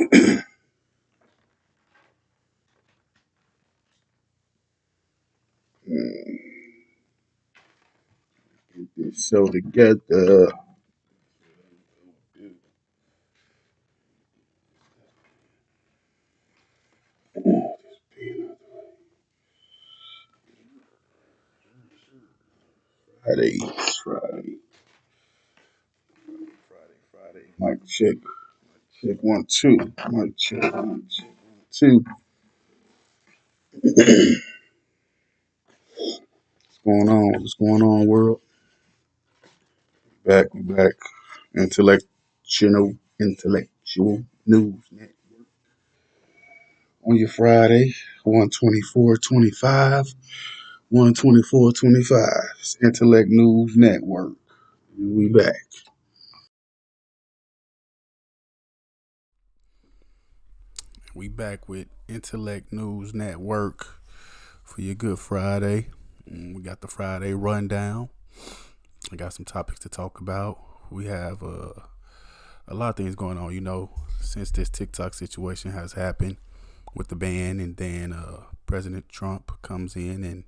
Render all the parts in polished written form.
Get this show together. Friday, Friday, Friday. Mic check. Check 1 2. Mic check 1 2. What's going on? What's going on, world? We back. Intellectual news net on your Friday, 124.25. 124.25. It's Intellect News Network. We back. We back with Intellect News Network for your good Friday. We got the Friday rundown. I got some topics to talk about. We have a lot of things going on, since this TikTok situation has happened with the ban, and then President Trump comes in and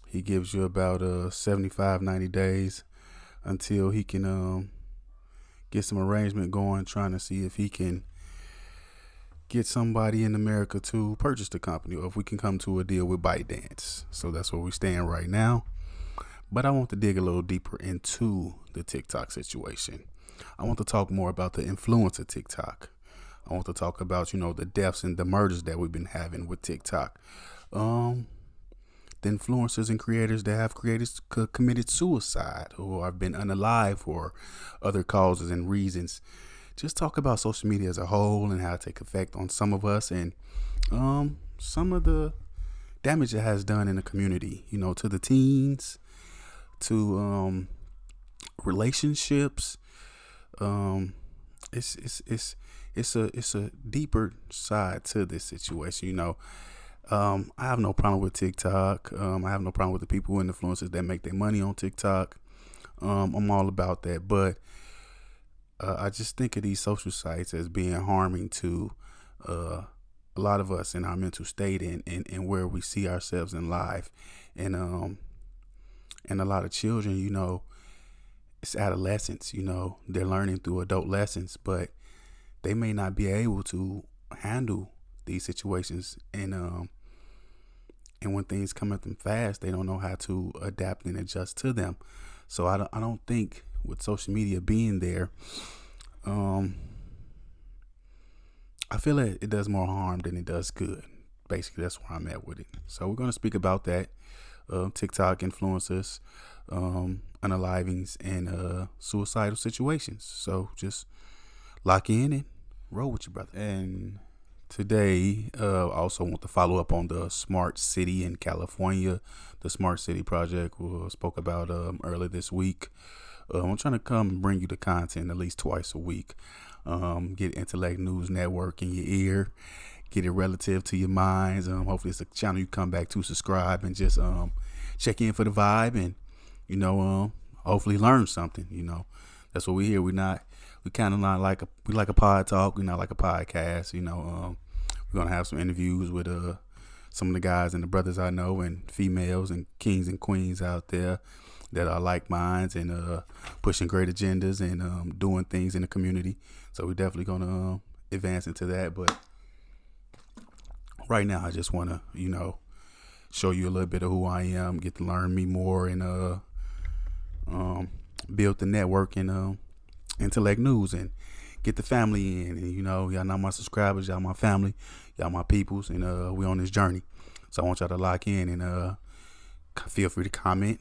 he gives you about 75, 90 days until he can get some arrangement going, trying to see if he can get somebody in America to purchase the company, or if we can come to a deal with ByteDance. So that's where we stand right now. But I want to dig a little deeper into the TikTok situation. I want to talk more about the influence of TikTok. I want to talk about, the deaths and the murders that we've been having with TikTok. The influencers and creators that have committed suicide or have been unalive for other causes and reasons. Just talk about social media as a whole and how it take effect on some of us, and some of the damage it has done in the community, to the teens, to relationships. It's a deeper side to this situation. I have no problem with TikTok. I have no problem with the people and influencers that make their money on TikTok. I'm all about that, but I just think of these social sites as being harming to a lot of us in our mental state, and where we see ourselves in life, and a lot of children, it's adolescents. They're learning through adult lessons, but they may not be able to handle these situations, and when things come at them fast, they don't know how to adapt and adjust to them. So I don't think with social media being there, I feel like it does more harm than it does good. Basically, that's where I'm at with it. So we're going to speak about that. TikTok influencers, unalivings, and suicidal situations. So just lock in and roll with you, brother. And today, I also want to follow up on the smart city in California, the smart city project we spoke about earlier this week. I'm trying to come and bring you the content at least twice a week. Get Intellect News Network in your ear, get it relative to your minds. Hopefully it's a channel you come back to, subscribe, and just check in for the vibe, and hopefully learn something. That's what we hear. We kind of not like we like a pod talk. We're not like a podcast. We're gonna have some interviews with some of the guys and the brothers I know, and females and kings and queens out there that are like minds, and pushing great agendas, and doing things in the community. So we're definitely gonna advance into that. But right now, I just want to show you a little bit of who I am, get to learn me more, and build the network and Intellect News, and get the family in. And y'all not my subscribers, y'all my family, y'all my peoples, and we on this journey. So I want y'all to lock in, and feel free to comment,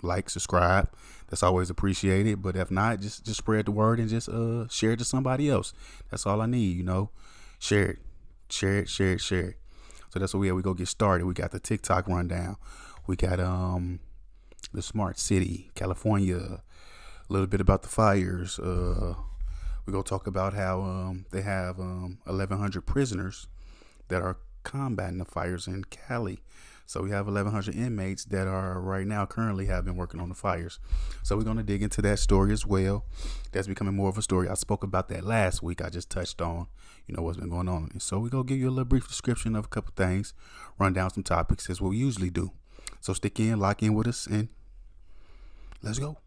like, subscribe. That's always appreciated. But if not, just spread the word and just share it to somebody else. That's all I need. Share it, share it. So that's what we go get started. We got the TikTok rundown. We got the smart city, California. A little bit about the fires. We gonna talk about how they have 1,100 prisoners that are combating the fires in Cali. So we have 1,100 inmates that are right now currently have been working on the fires. So we're going to dig into that story as well. That's becoming more of a story. I spoke about that last week. I just touched on, what's been going on. And so we're going to give you a little brief description of a couple things, run down some topics as what we usually do. So stick in, lock in with us, and let's go.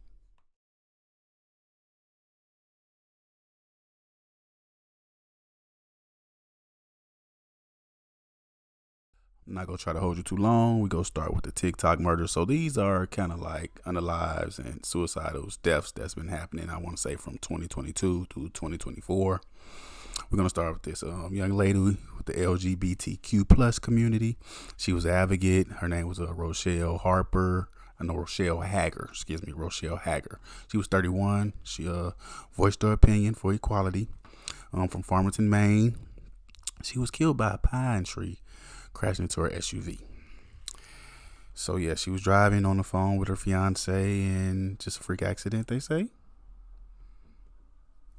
I'm not gonna try to hold you too long. We go start with the TikTok murder. So these are kind of like unalives and suicidals, deaths that's been happening. I want to say from 2022 to 2024. We're gonna start with this young lady with the LGBTQ plus community. She was an advocate. Her name was Rochelle Harper. I know Rochelle Hager. Excuse me, Rochelle Hager. She was 31. She voiced her opinion for equality. From Farmington, Maine. She was killed by a pine tree crashing into her SUV. So yeah, she was driving on the phone with her fiance and just a freak accident, they say.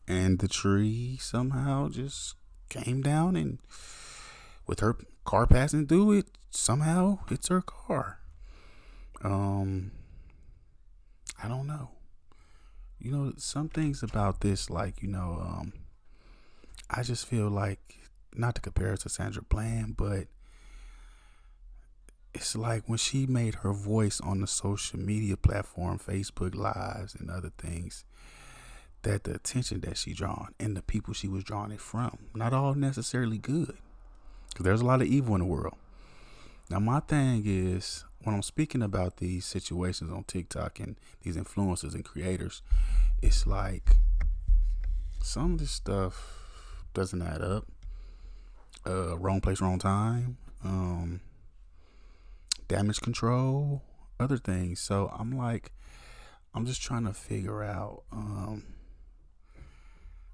And the tree somehow just came down, and with her car passing through it, somehow hits her car. I don't know. Some things about this, like, I just feel like, not to compare it to Sandra Bland, but it's like when she made her voice on the social media platform, Facebook Lives and other things, that the attention that she drawn and the people she was drawing it from, not all necessarily good. Because there's a lot of evil in the world. Now, my thing is, when I'm speaking about these situations on TikTok and these influencers and creators, it's like some of this stuff doesn't add up. Wrong place, wrong time. Damage control, other things. So I'm just trying to figure out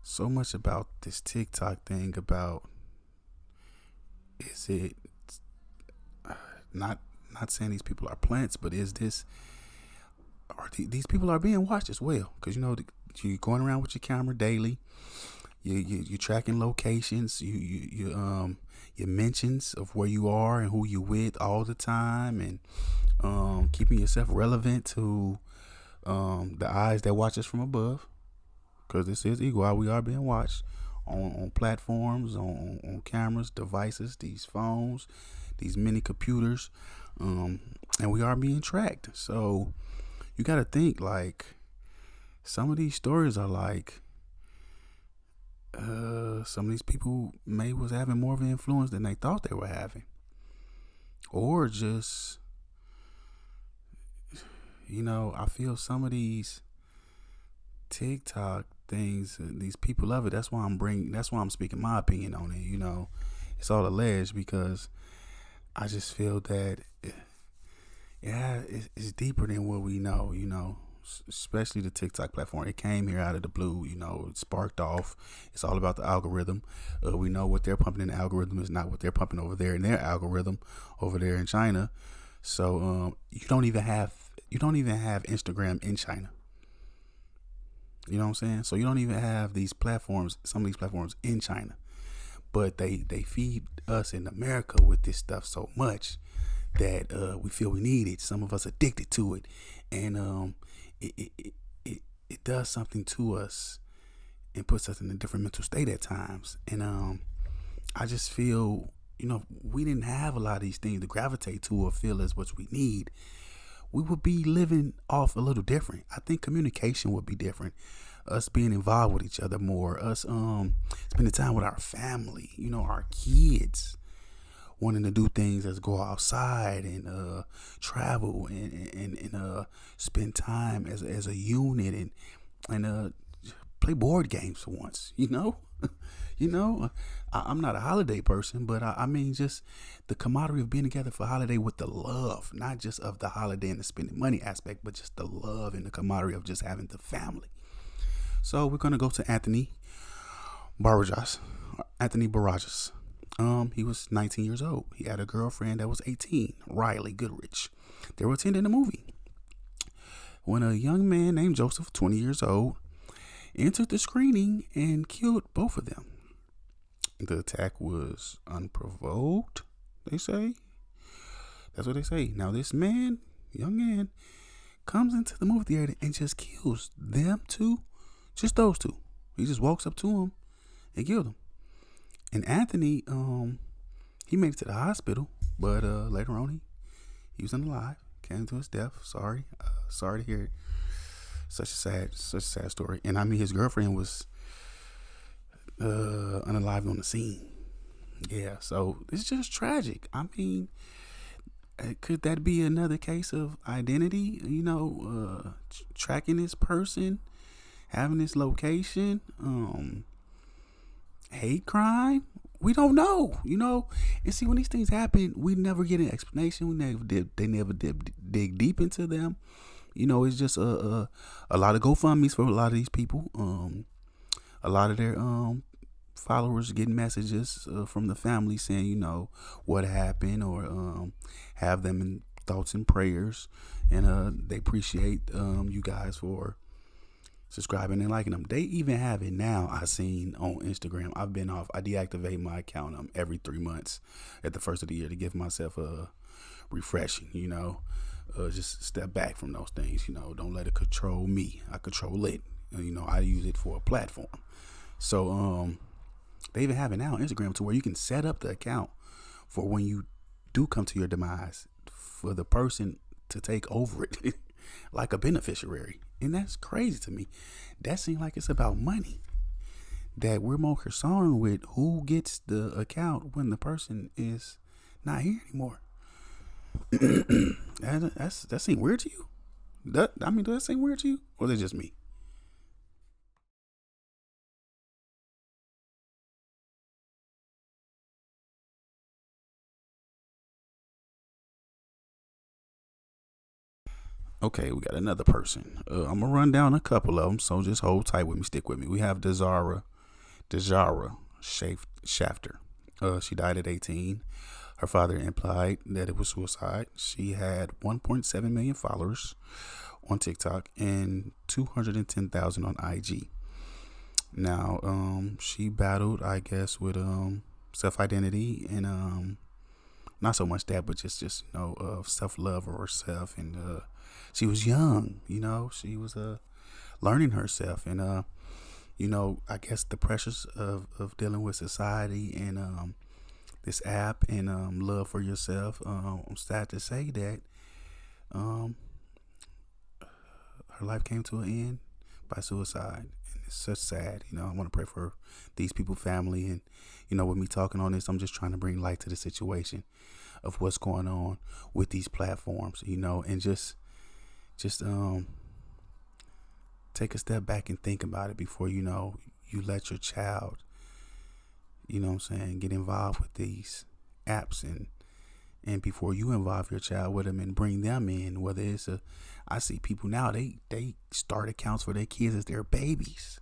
so much about this TikTok thing. About, is it not saying these people are plants, but is this, these people are being watched as well? Because you're going around with your camera daily. You're tracking locations. Your mentions of where you are and who you with all the time, and keeping yourself relevant to the eyes that watch us from above. Because this is Eagle. We are being watched on platforms, on cameras, devices, these phones, these mini computers, and we are being tracked. So you got to think, like, some of these stories are like, some of these people may was having more of an influence than they thought they were having, or just, I feel some of these TikTok things, these people love it. That's why I'm speaking my opinion on it. It's all alleged, because I just feel that, it's deeper than what we know. Especially the TikTok platform. It came here out of the blue. It sparked off. It's all about the algorithm. We know what they're pumping in the algorithm is not what they're pumping over there in their algorithm over there in China. So you don't even have Instagram in China. You know what I'm saying? So you don't even have these platforms, some of these platforms in China. But they feed us in America with this stuff so much that we feel we need it. Some of us addicted to it. And it does something to us and puts us in a different mental state at times. And I just feel, we didn't have a lot of these things to gravitate to or feel as what we need. We would be living off a little different. I think communication would be different. Us being involved with each other more. Us spending time with our family, our kids. Wanting to do things as go outside and travel and spend time as a unit and play board games for once. I'm not a holiday person, but I mean just the camaraderie of being together for holiday with the love, not just of the holiday and the spending money aspect, but just the love and the camaraderie of just having the family. So we're gonna go to Anthony Barajas. He was 19 years old. He had a girlfriend that was 18, Riley Goodrich. They were attending a movie when a young man named Joseph, 20 years old, entered the screening and killed both of them. The attack was unprovoked, they say. That's what they say. Now this man, young man, comes into the movie theater and just kills them two, just those two. He just walks up to them and killed them. And Anthony, he made it to the hospital, but later on he was unalive, came to his death. Sorry to hear it. Such a sad story. And I mean, his girlfriend was unalive on the scene. Yeah, so it's just tragic. I mean, could that be another case of identity? Tracking this person, having this location, hate crime. We don't know, And see, when these things happen, we never get an explanation. They never dig deep into them. It's just a lot of GoFundMe's for a lot of these people. A lot of their followers getting messages from the family saying, what happened, or have them in thoughts and prayers. And they appreciate you guys for subscribing and liking them. They even have it now. I seen on Instagram. I've been off. I deactivate my account every 3 months at the first of the year to give myself a refreshing, just step back from those things, don't let it control me. I control it. I use it for a platform. So they even have it now on Instagram to where you can set up the account for when you do come to your demise for the person to take over it like a beneficiary. And that's crazy to me. That seems like it's about money. That we're more concerned with who gets the account when the person is not here anymore. that seem weird to you? Does that seem weird to you? Or is it just me? Okay, we got another person. I'm gonna run down a couple of them, so just hold tight with me, stick with me. We have Dejara Shafter. She died at 18. Her father implied that it was suicide. She had 1.7 million followers on TikTok and 210,000 on IG. Now, she battled, I guess, with self-identity and not so much that, but just self-love of herself. And she was young, she was learning herself. And I guess the pressures of dealing with society and this app and love for yourself. I'm sad to say that her life came to an end by suicide. And it's such sad. I want to pray for these people's family. And, with me talking on this, I'm just trying to bring light to the situation of what's going on with these platforms, and just take a step back and think about it before, you let your child, get involved with these apps and before you involve your child with them and bring them in, whether it's I see people now, they start accounts for their kids as their babies.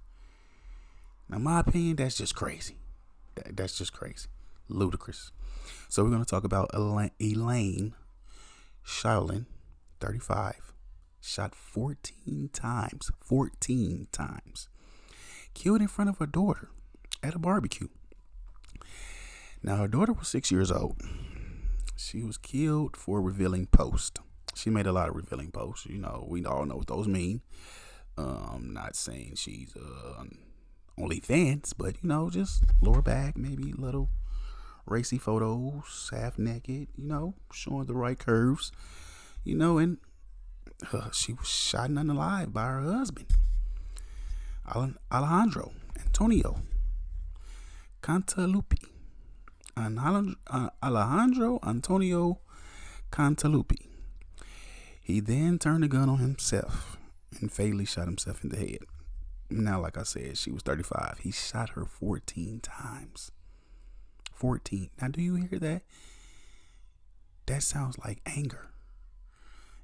Now, in my opinion, that's just crazy. That's just crazy. Ludicrous. So we're going to talk about Elaine Shaolin, 35, shot 14 times, killed in front of her daughter at a barbecue. Now, her daughter was 6 years old. She was killed for a revealing post. She made a lot of revealing posts. We all know what those mean. Not saying she's OnlyFans, but, just lower back, maybe little racy photos, half naked, showing the right curves, and she was shot and unalive by her husband, Alejandro Antonio Cantalupi. Alejandro Antonio Cantalupi. He then turned the gun on himself and fatally shot himself in the head. Now, like I said, she was 35. He shot her 14 times. 14. Now, do you hear that? That sounds like anger.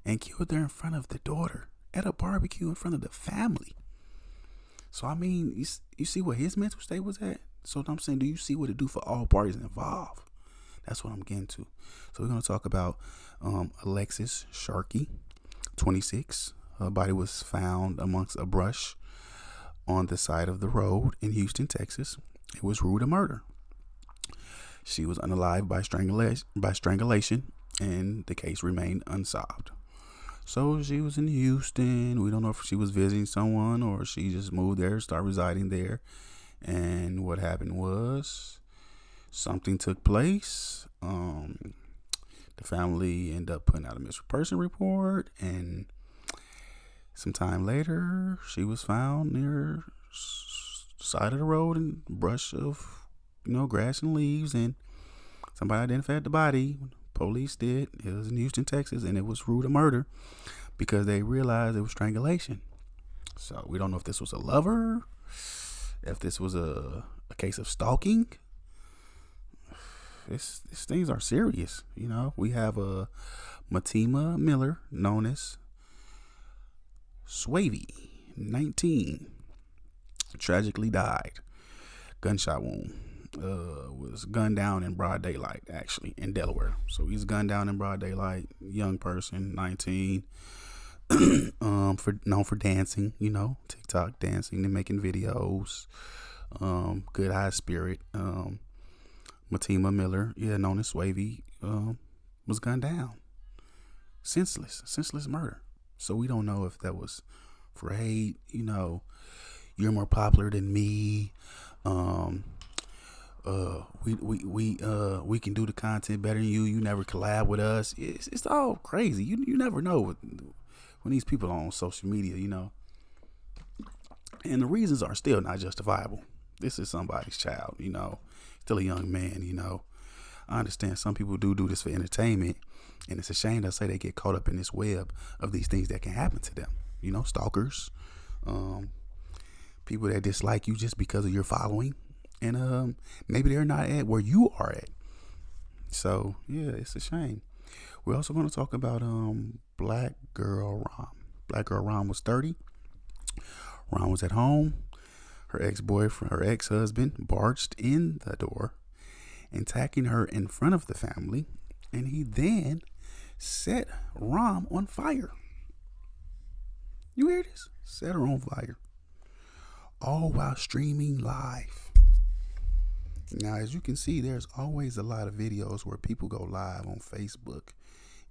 And killed her in front of the daughter at a barbecue in front of the family. So, I mean, you see what his mental state was at? So, I'm saying, do you see what it do for all parties involved? That's what I'm getting to. So, we're going to talk about Alexis Sharkey, 26. Her body was found amongst a brush on the side of the road in Houston, Texas. It was ruled a murder. She was unalive by strangulation and the case remained unsolved. So she was in Houston. We don't know if she was visiting someone or she just moved there, started residing there. And what happened was something took place. The family ended up putting out a missing person report, and some time later, she was found near side of the road in brush of grass and leaves, and somebody identified the body. Police did. It was in Houston, Texas, and it was ruled a murder because they realized it was strangulation. So we don't know if this was a lover, if this was a case of stalking. These things are serious. We have a Matima Miller, known as Swavey, 19, tragically died. Gunshot wound. Was gunned down in broad daylight, actually, in Delaware. So he's gunned down in broad daylight. Young person, 19. Known for dancing, TikTok dancing and making videos. Good high spirit. Matima Miller, known as Swavey, was gunned down. Senseless murder. So we don't know if that was for hate. You're more popular than me. We can do the content better than you. You never collab with us. It's all crazy. You never know when these people are on social media, and the reasons are still not justifiable. This is somebody's child, still a young man, I understand some people do this for entertainment, and it's a shame to say they get caught up in this web of these things that can happen to them. Stalkers, people that dislike you just because of your following, and maybe they're not at where you are at. So yeah, it's a shame. We're also going to talk about Black Girl Rom. Black Girl Rom was 30. Rom was at home. Her ex-husband barged in the door, attacking her in front of the family, and he then set Rom on fire. You hear this? Set her on fire. All while streaming live. Now, as you can see, there's always a lot of videos where people go live on Facebook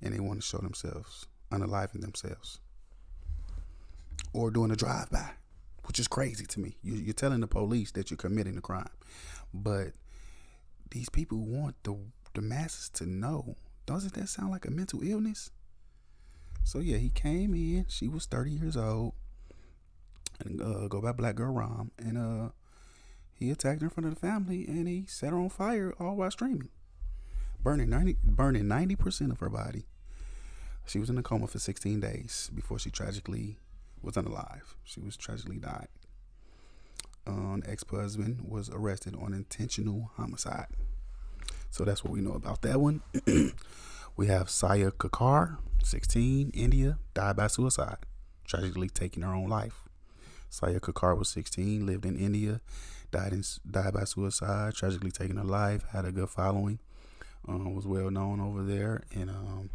and they want to show themselves, unaliving themselves, or doing a drive-by, which is crazy to me. You're telling the police that you're committing a crime, but these people want the masses to know. Doesn't that sound like a mental illness? So yeah, he came in. She was 30 years old, and go by Black Girl Rom, and he attacked her in front of the family, and he set her on fire all while streaming, burning 90% of her body. She was in a coma for 16 days before she tragically was unalive. She was tragically died. Ex-husband was arrested on intentional homicide. So that's what we know about that one. We have Saya Kakar, 16, India, died by suicide, tragically taking her own life. Saya Kakar was 16, lived in India, died by suicide, tragically taking her life, had a good following, was well known over there, and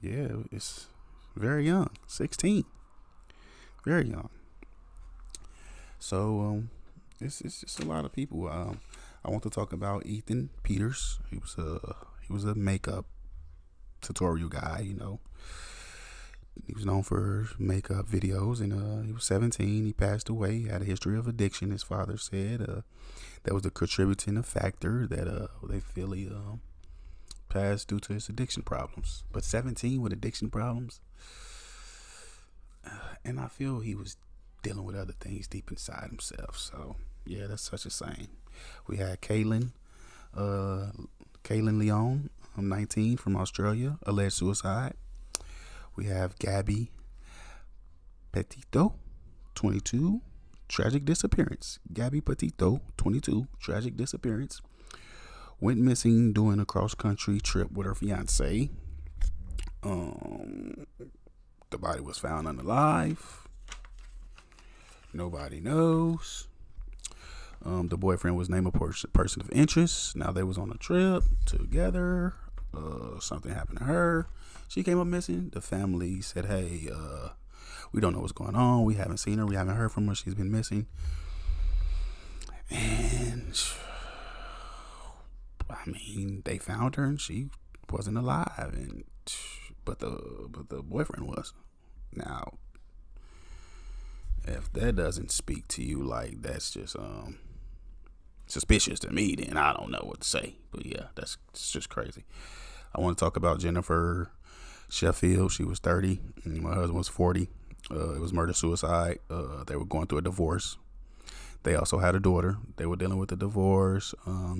it's very young, 16, very young. So it's just a lot of people. I want to talk about Ethan Peters. He was a makeup tutorial guy, He was known for makeup videos, and he was 17. He passed away. He had a history of addiction, his father said. That was the contributing factor that they feel he passed due to his addiction problems. But 17 with addiction problems, and I feel he was dealing with other things deep inside himself. So yeah, that's such a shame. We had Kaylin Leon, 19, from Australia, alleged suicide. We have Gabby Petito, 22, tragic disappearance. Gabby Petito, 22, tragic disappearance. Went missing doing a cross-country trip with her fiance. The body was found unalive. Nobody knows. The boyfriend was named a person of interest. Now they was on a trip together. Something happened to her. She came up missing. The family said, hey, we don't know what's going on. We haven't seen her. We haven't heard from her. She's been missing. And I mean, they found her and she wasn't alive, and but the boyfriend was. Now, if that doesn't speak to you, like that's just suspicious to me, then I don't know what to say. But yeah, it's just crazy. I want to talk about Jennifer Sheffield. She was 30, and my husband was 40. It was murder suicide. They were going through a divorce. They also had a daughter. They were dealing with a divorce.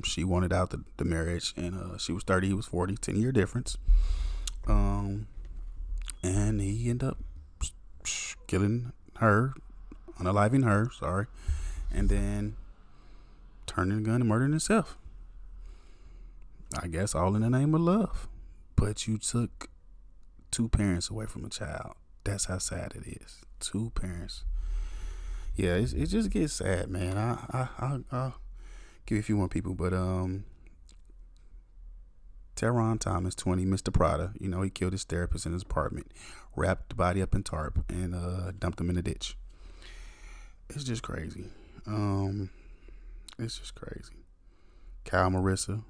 She wanted out the marriage, and she was 30, he was 40, 10-year difference. And he ended up killing her, unaliving her, sorry, and then turning the gun and murdering himself. I guess all in the name of love. But you took two parents away from a child. That's how sad it is. Two parents. Yeah, it just gets sad, man. I'll give you a few more people, but Teron Thomas, 20, Mr. Prada. You know, he killed his therapist in his apartment, wrapped the body up in tarp, and dumped him in a ditch. It's just crazy. It's just crazy. Kyle Marissa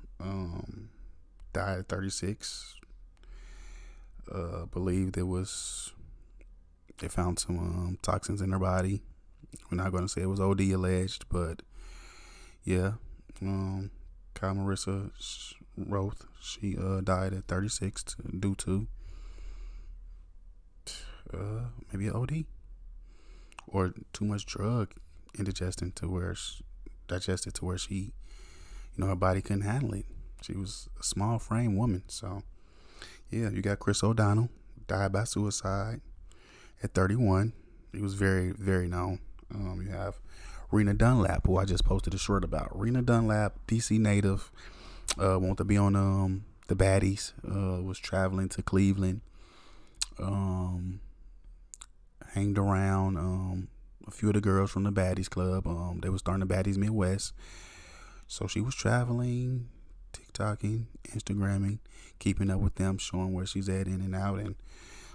died at 36. Believed they found some toxins in her body. We're not going to say it was OD alleged, but yeah. Kyle Marissa Roth, she died at 36 due to maybe an OD or too much drug digested to where she, her body couldn't handle it. She was a small frame woman. So yeah, you got Chris O'Donnell, died by suicide at 31. He was very, very known. You have Rena Dunlap, who I just posted a short about. Rena Dunlap, DC native, wanted to be on the Baddies. Was traveling to Cleveland. Hanged around a few of the girls from the Baddies Club. They were starting the Baddies Midwest. So she was traveling, TikToking, Instagramming, keeping up with them, showing where she's at in and out. And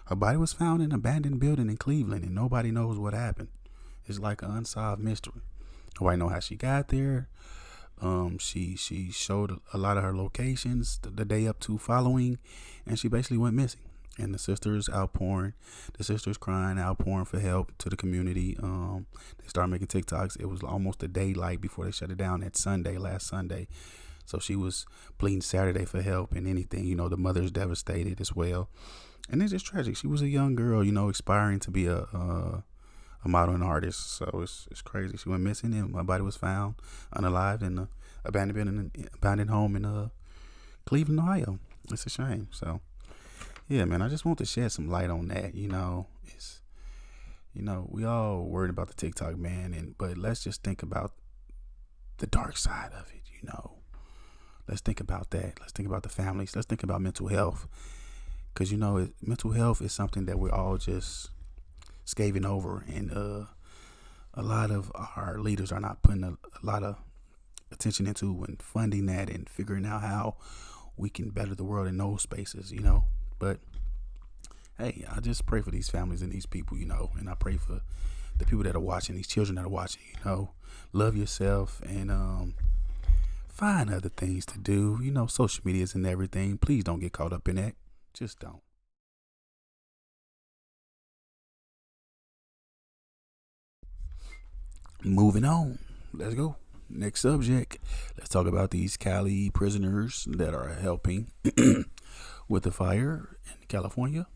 her body was found in an abandoned building in Cleveland, and nobody knows what happened. It's like an unsolved mystery. Nobody know how she got there. She showed a lot of her locations the day up to following, and she basically went missing. And the sisters outpouring, crying, outpouring for help to the community. They started making TikToks. It was almost a day like before they shut it down last Sunday. So she was pleading Saturday for help and anything. The mother's devastated as well. And it's just tragic. She was a young girl, aspiring to be a model and artist. So it's crazy. She went missing, and my body was found unalived in an abandoned home in Cleveland, Ohio. It's a shame. So yeah, man, I just want to shed some light on that. It's we all worried about the TikTok, man, but let's just think about the dark side of it. Let's think about that. Let's think about the families. Let's think about mental health, because mental health is something that we're all just scaving over, and a lot of our leaders are not putting a lot of attention into and funding that and figuring out how we can better the world in those spaces. But hey, I just pray for these families and these people, and I pray for the people that are watching, these children that are watching. Love yourself and find other things to do. Social media isn't everything. Please don't get caught up in that. Just don't. Moving on. Let's go. Next subject. Let's talk about these Cali prisoners that are helping with the fire in California.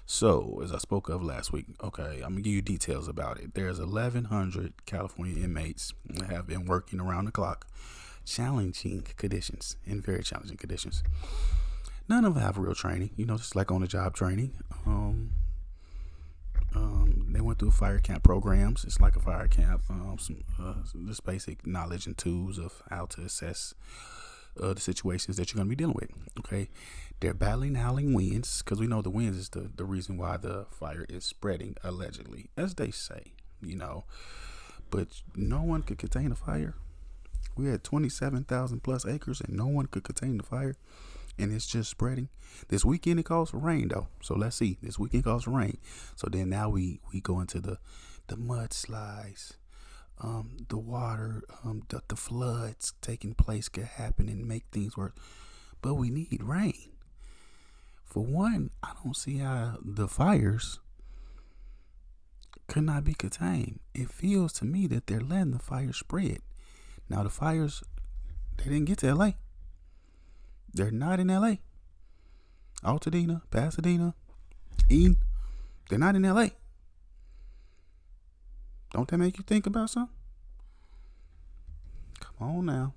So, as I spoke of last week, okay, I'm going to give you details about it. There's 1,100 California inmates that have been working around the clock, challenging conditions, in very challenging conditions. None of them have real training, just like on the job training. They went through fire camp programs. It's like a fire camp, some just basic knowledge and tools of how to assess the situations that you're going to be dealing with. Okay, they're battling howling winds, because we know the winds is the reason why the fire is spreading, allegedly, as they say. But no one could contain the fire. We had 27,000 plus acres, and no one could contain the fire, and it's just spreading. This weekend it calls for rain, though. So let's see. This weekend calls for rain. So then now we go into the mudslides, the water, the floods taking place could happen and make things worse. But we need rain. For one, I don't see how the fires could not be contained. It feels to me that they're letting the fire spread. Now, the fires, they didn't get to LA. They're not in LA. Altadena, Pasadena, Eden, they're not in LA. Don't that make you think about something? Come on now.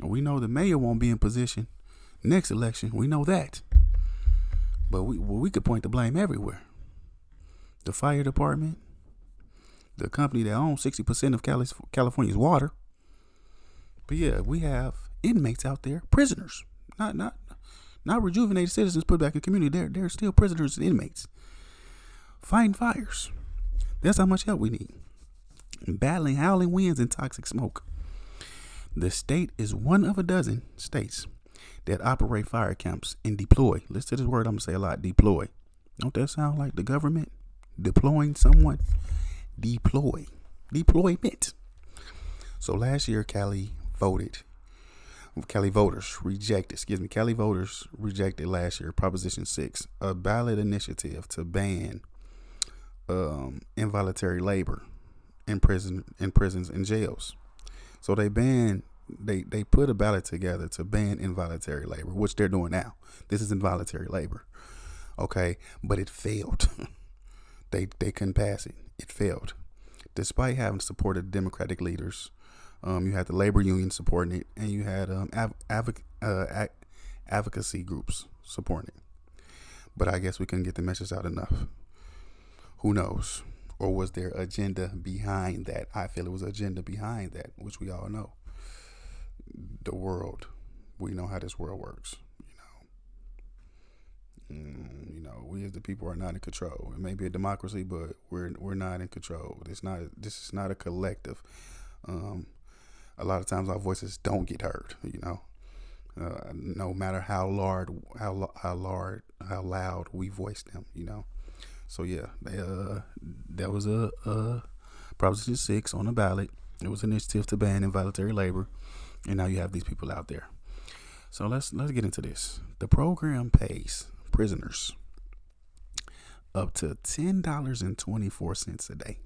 We know the mayor won't be in position next election. We know that. But we could point the blame everywhere. The fire department, the company that owns 60% of California's water. But yeah, we have inmates out there, prisoners, not rejuvenated citizens put back in the community. They're still prisoners and inmates fighting fires. That's how much help we need. Battling howling winds and toxic smoke. The state is one of a dozen states that operate fire camps and deploy. Listen to this word I'm going to say a lot, deploy. Don't that sound like the government deploying someone? Deploy. Deployment. So last year, Cali voters rejected last year Proposition 6, a ballot initiative to ban involuntary labor in prisons and jails. So they put a ballot together to ban involuntary labor, which they're doing now. This is involuntary labor. Okay, but it failed. They couldn't pass it. It failed. Despite having supported Democratic leaders, you had the labor union supporting it, and you had advocacy groups supporting it. But I guess we couldn't get the message out enough. Who knows? Or was there agenda behind that? I feel it was agenda behind that, which we all know. The world, we know how this world works. We as the people are not in control. It may be a democracy, but we're not in control. This is not a collective. A lot of times our voices don't get heard. No matter how loud we voice them. So yeah, that was a Proposition 6 on the ballot. It was an initiative to ban involuntary labor, and now you have these people out there. So let's get into this. The program pays prisoners up to $10.24 a day.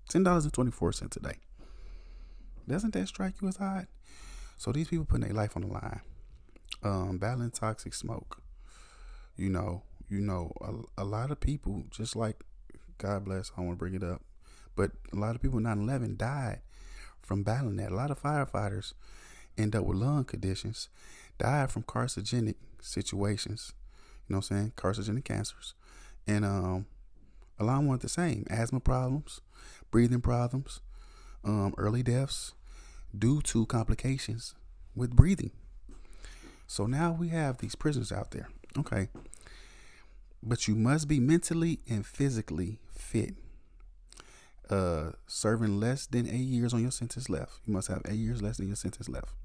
$10.24 a day. Doesn't that strike you as odd? So these people putting their life on the line, battling toxic smoke. A lot of people, just like, God bless, I don't want to bring it up, but a lot of people in 9/11 died from battling that. A lot of firefighters end up with lung conditions, died from carcinogenic situations, carcinogenic cancers. And a lot of them weren't the same. Asthma problems, breathing problems, early deaths due to complications with breathing. So now we have these prisoners out there. Okay. But you must be mentally and physically fit. Serving less than 8 years on your sentence left. You must have 8 years less than your sentence left.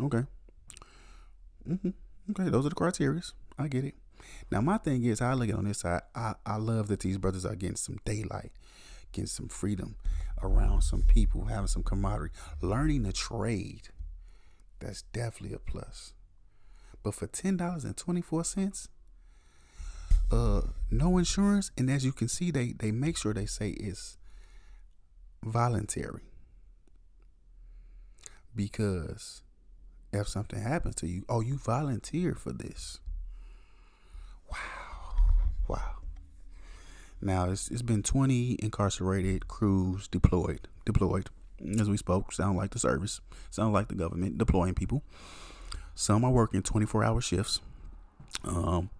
Okay. Okay, those are the criteria. I get it. Now, my thing is, how I look at it on this side, I love that these brothers are getting some daylight, getting some freedom around some people, having some camaraderie, learning a trade. That's definitely a plus. But for $10.24, no insurance, and as you can see, they make sure they say it's voluntary. Because if something happens to you, you volunteered for this. Wow. Now it's been 20 incarcerated crews deployed. As we spoke, sound like the service, sound like the government deploying people. Some are working 24-hour shifts. On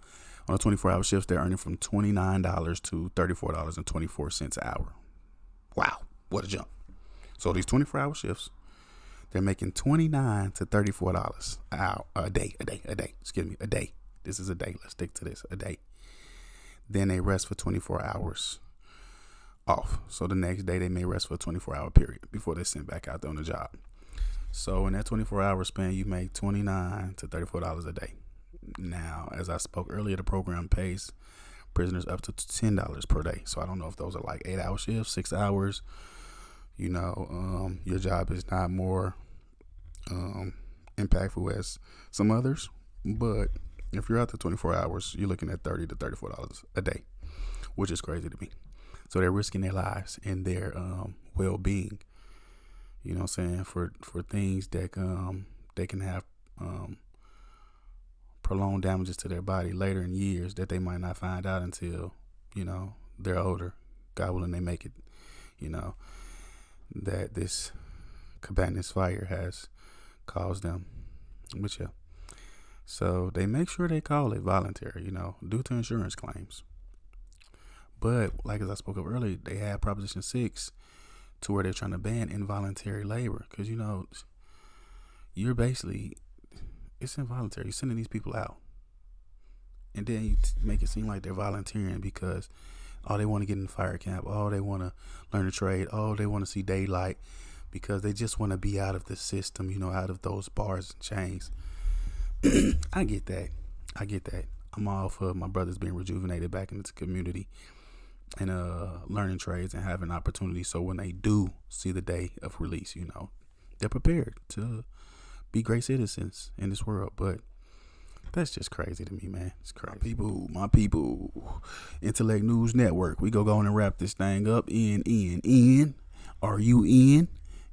a 24-hour shift, they're earning from $29 to $34.24 an hour. Wow, what a jump. So these 24-hour shifts, they're making $29 to $34 an hour, a day. Excuse me, a day. This is a day. Let's stick to this, a day. Then they rest for 24 hours off. So the next day they may rest for a 24-hour period before they're sent back out there on the job. So in that 24-hour span, you make $29 to $34 a day. Now, as I spoke earlier, the program pays prisoners up to $10 per day. So I don't know if those are like 8-hour shifts, 6 hours. Your job is not more impactful as some others, but If you're out there 24 hours, you're looking at $30 to $34 a day, which is crazy to me. So they're risking their lives and their well-being. You know what I'm saying, for things that they can have prolonged damages to their body later in years that they might not find out until they're older. God willing, they make it. That this Cabanas fire has caused them. But yeah, so they make sure they call it voluntary. Due to insurance claims. But like as I spoke of earlier, they have Proposition 6 to where they're trying to ban involuntary labor because you're basically, it's involuntary. You're sending these people out, and then you make it seem like they're volunteering because they want to get in the fire camp, they want to learn a trade, they want to see daylight because they just want to be out of the system, out of those bars and chains. I get that. I'm all for my brothers being rejuvenated back into the community and learning trades and having opportunities. So when they do see the day of release, they're prepared to be great citizens in this world. But that's just crazy to me, man. It's crazy. My people, Intellect News Network. We go on and wrap this thing up. Are you in?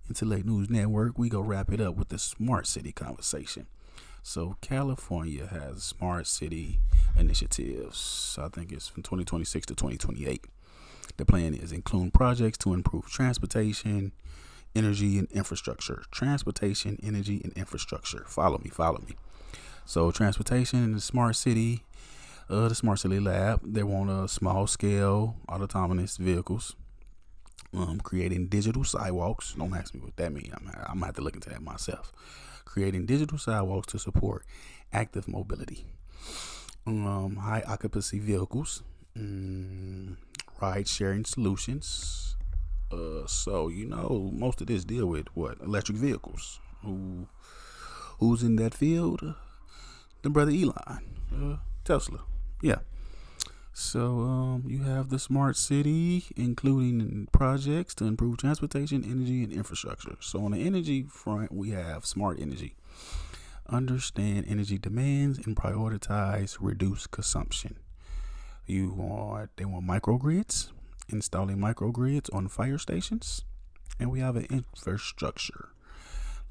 Intellect News Network. We go wrap it up with the smart city conversation. So California has smart city initiatives. I think it's from 2026 to 2028. The plan is include projects to improve transportation, energy, and infrastructure. Transportation, energy, and infrastructure. Follow me. So transportation in the smart city lab, they want small scale autonomous vehicles, creating digital sidewalks. Don't ask me what that means. I'm gonna have to look into that myself. Creating digital sidewalks to support active mobility. High occupancy vehicles, ride sharing solutions. So most of this deal with what? Electric vehicles. Who's in that field? The brother Elon, Tesla. Yeah. So you have the smart city, including projects to improve transportation, energy, and infrastructure. So on the energy front, we have smart energy. Understand energy demands and prioritize reduced consumption. They want microgrids, installing microgrids on fire stations. And we have an infrastructure.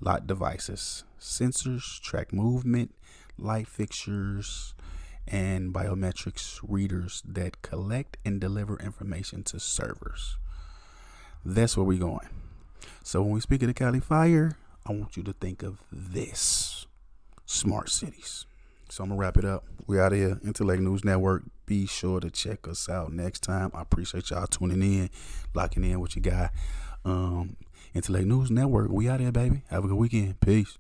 Lot devices, sensors, track movement, light fixtures, and biometrics readers that collect and deliver information to servers. That's where we're going. So when we speak of the Cali Fire, I want you to think of this: smart cities. So I'm going to wrap it up. We out of here. Intellect News Network. Be sure to check us out next time. I appreciate y'all tuning in, locking in with your guy. Intellect News Network. We out here, baby. Have a good weekend. Peace.